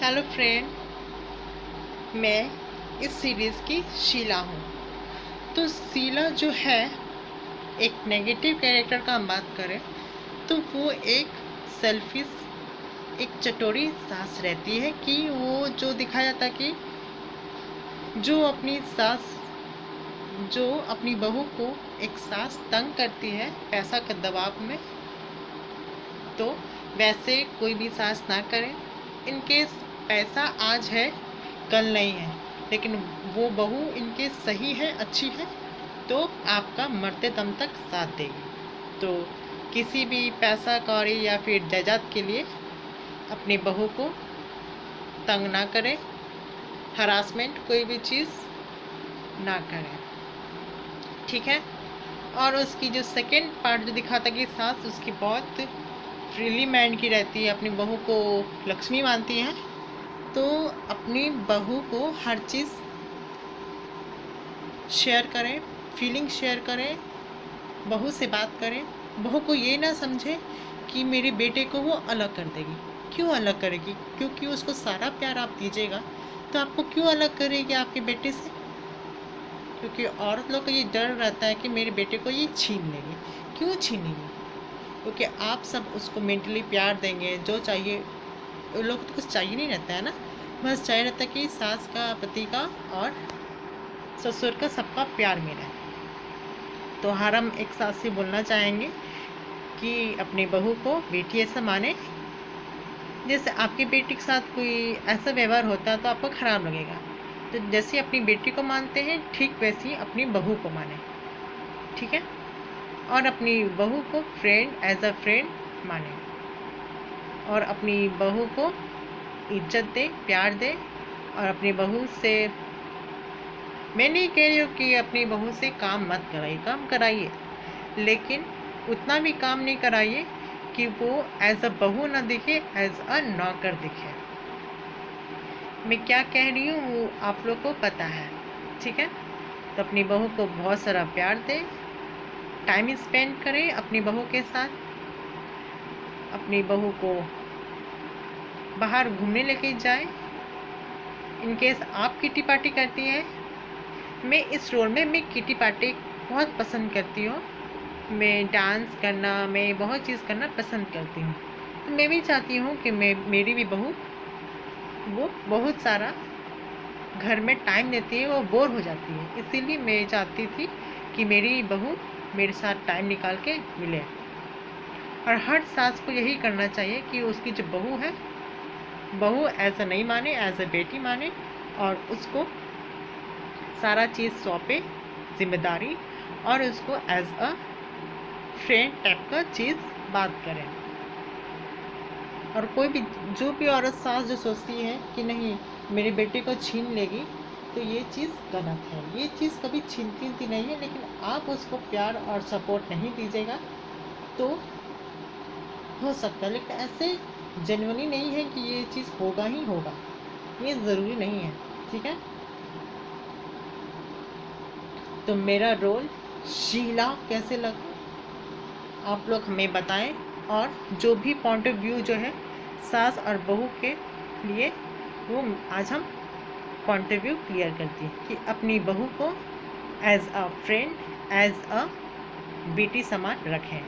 Hello friend, मैं इस series की शीला हूँ। तो शीला जो है, एक नेगेटिव कैरेक्टर का हम बात करें तो वो एक सेल्फिश, एक चटोरी सास रहती है कि वो जो दिखाया जाता कि जो अपनी सास, जो अपनी बहू को एक सास तंग करती है पैसा के दबाव में, तो वैसे कोई भी सास ना करे। इनकेस पैसा आज है कल नहीं है, लेकिन वो बहू इनके सही है, अच्छी है, तो आपका मरते दम तक साथ देगी। तो किसी भी पैसा कौड़ी या फिर जायदाद के लिए अपनी बहू को तंग ना करें, हरासमेंट कोई भी चीज़ ना करें, ठीक है। और उसकी जो सेकेंड पार्ट जो दिखाता कि सास उसकी बहुत फ्रीली माइंड की रहती है, अपनी बहू को लक्ष्मी मानती है, तो अपनी बहू को हर चीज़ शेयर करें, फीलिंग शेयर करें, बहू से बात करें। बहू को ये ना समझे कि मेरे बेटे को वो अलग कर देगी। क्यों अलग करेगी? क्योंकि उसको सारा प्यार आप दीजिएगा, तो आपको क्यों अलग करेगी आपके बेटे से? क्योंकि औरत लोग को ये डर रहता है कि मेरे बेटे को ये छीन लेगी। क्यों छीनेगी? क्योंकि आप सब उसको मेंटली प्यार देंगे, जो चाहिए। उन लोग को तो कुछ चाहिए नहीं रहता है ना, बस चाहिए रहता है कि सास का, पति का और ससुर का, सबका प्यार मिले। तो हर हम एक सास से बोलना चाहेंगे कि अपनी बहू को बेटी ऐसा माने। जैसे आपकी बेटी के साथ कोई ऐसा व्यवहार होता है तो आपको ख़राब लगेगा, तो जैसे अपनी बेटी को मानते हैं ठीक वैसे ही अपनी बहू को माने, ठीक है। और अपनी बहू को फ्रेंड, एज अ फ्रेंड माने, और अपनी बहू को इज्जत दे, प्यार दे। और अपनी बहू से, मैं नहीं कह रही हूँ कि अपनी बहू से काम मत कराइए, काम कराइए, लेकिन उतना भी काम नहीं कराइए कि वो एज अ बहू ना दिखे, एज अ नौकर दिखे। मैं क्या कह रही हूँ वो आप लोग को पता है, ठीक है। तो अपनी बहू को बहुत सारा प्यार दें, टाइम स्पेंड करें अपनी बहू के साथ। अपनी बहू को बाहर घूमने लेके जाएं। इनकेस आप किटी पार्टी करती हैं, मैं इस रोल में मैं किटी पार्टी बहुत पसंद करती हूँ। मैं डांस करना, मैं बहुत चीज़ करना पसंद करती हूँ। तो मैं भी चाहती हूँ कि मेरी भी बहू वो बहुत सारा घर में टाइम देती है, वो बोर हो जाती है। इसीलिए मैं चाहती थी कि मेरी बहू मेरे साथ टाइम निकाल के मिले। और हर सास को यही करना चाहिए कि उसकी जो बहू है, बहू एज अ नहीं माने, एज अ बेटी माने, और उसको सारा चीज़ सौंपे, जिम्मेदारी, और उसको एज अ फ्रेंड टाइप का चीज़ बात करें। और कोई भी, जो भी औरत सास जो सोचती है कि नहीं मेरे बेटे को छीन लेगी, तो ये चीज़ गलत है। ये चीज़ कभी छीनती नहीं है, लेकिन आप उसको प्यार और सपोर्ट नहीं दीजिएगा तो हो सकता है, लेकिन ऐसे जनरली नहीं है कि ये चीज़ होगा ही होगा, ये ज़रूरी नहीं है, ठीक है। तो मेरा रोल शीला कैसे लगा आप लोग हमें बताएं। और जो भी पॉइंट ऑफ व्यू जो है सास और बहू के लिए, वो आज हम पॉइंट ऑफ व्यू क्लियर करती हैं कि अपनी बहू को as a friend, as a बेटी समान रखें,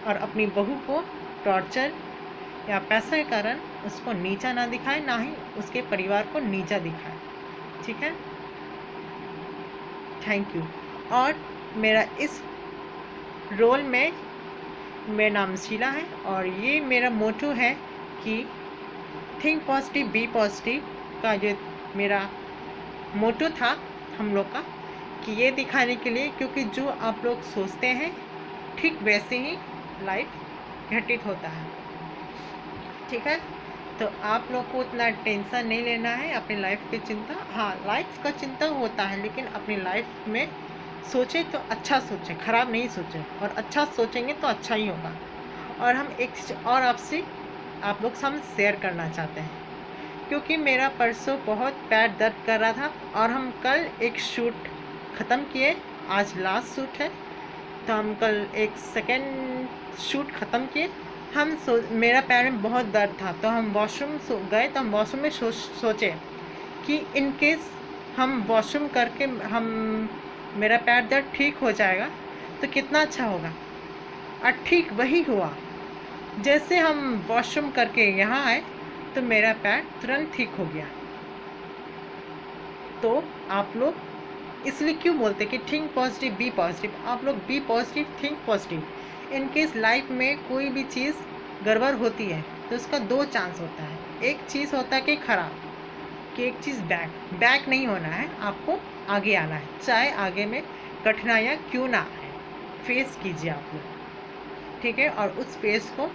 और अपनी बहू को टॉर्चर या पैसा के कारण उसको नीचा ना दिखाएं, ना ही उसके परिवार को नीचा दिखाएं, ठीक है। Thank you. और मेरा इस रोल में, मेरा नाम शीला है, और ये मेरा मोटो है कि थिंक पॉजिटिव, बी पॉजिटिव का जो मेरा मोटो था हम लोग का, कि ये दिखाने के लिए, क्योंकि जो आप लोग सोचते हैं ठीक वैसे ही लाइफ घटित होता है, ठीक है। तो आप लोग को उतना टेंशन नहीं लेना है अपनी लाइफ की चिंता। हाँ, लाइफ का चिंता होता है, लेकिन अपनी लाइफ में सोचें तो अच्छा सोचें, ख़राब नहीं सोचें, और अच्छा सोचेंगे तो अच्छा ही होगा। और हम एक चीज़ और आपसे, आप लोग से हम शेयर करना चाहते हैं, क्योंकि मेरा परसों बहुत पैर दर्द कर रहा था, और हम कल एक शूट ख़त्म किए, आज लास्ट शूट है, तो हम कल एक सेकेंड शूट ख़त्म किए, मेरा पैर में बहुत दर्द था, तो हम वॉशरूम गए, तो हम वॉशरूम में सोचे कि इन केस हम वॉशरूम करके मेरा पैर दर्द ठीक हो जाएगा तो कितना अच्छा होगा। और ठीक वही हुआ। जैसे हम वॉशरूम करके यहाँ आए तो मेरा पैर तुरंत ठीक हो गया। तो आप लोग इसलिए क्यों बोलते कि थिंक पॉजिटिव बी पॉजिटिव, आप लोग be positive think positive. In case life में कोई भी चीज़ गड़बड़ होती है तो उसका दो चांस होता है। एक चीज़ होता है कि खराब, कि एक चीज़ बैक नहीं होना है, आपको आगे आना है, चाहे आगे में कठिनाइयाँ क्यों ना आए, फेस कीजिए आप लोग, ठीक है। और उस फेस को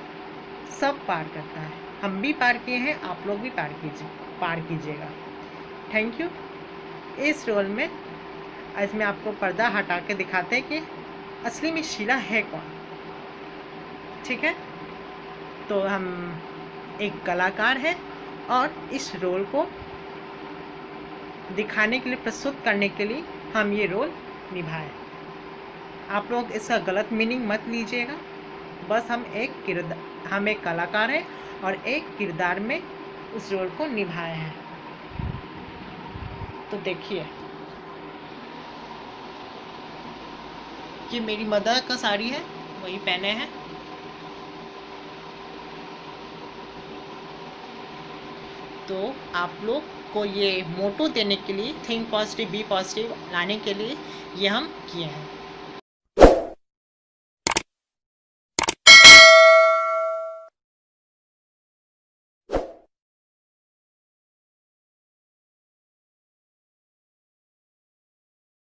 सब पार करता है, हम भी पार किए हैं, आप लोग भी पार कीजिएगा। Thank you. इस रोल में आज मैं आपको पर्दा हटा के दिखाते हैं कि असली में शीला है कौन, ठीक है। तो हम एक कलाकार हैं और इस रोल को दिखाने के लिए, प्रस्तुत करने के लिए हम ये रोल निभाए। आप लोग इसका गलत मीनिंग मत लीजिएगा, बस हम एक कलाकार हैं और एक किरदार में उस रोल को निभाए हैं। तो देखिए, ये मेरी मदर का साड़ी है, वही पहने हैं। तो आप लोग को ये मोटो देने के लिए, थिंक पॉजिटिव बी पॉजिटिव लाने के लिए ये हम किए हैं।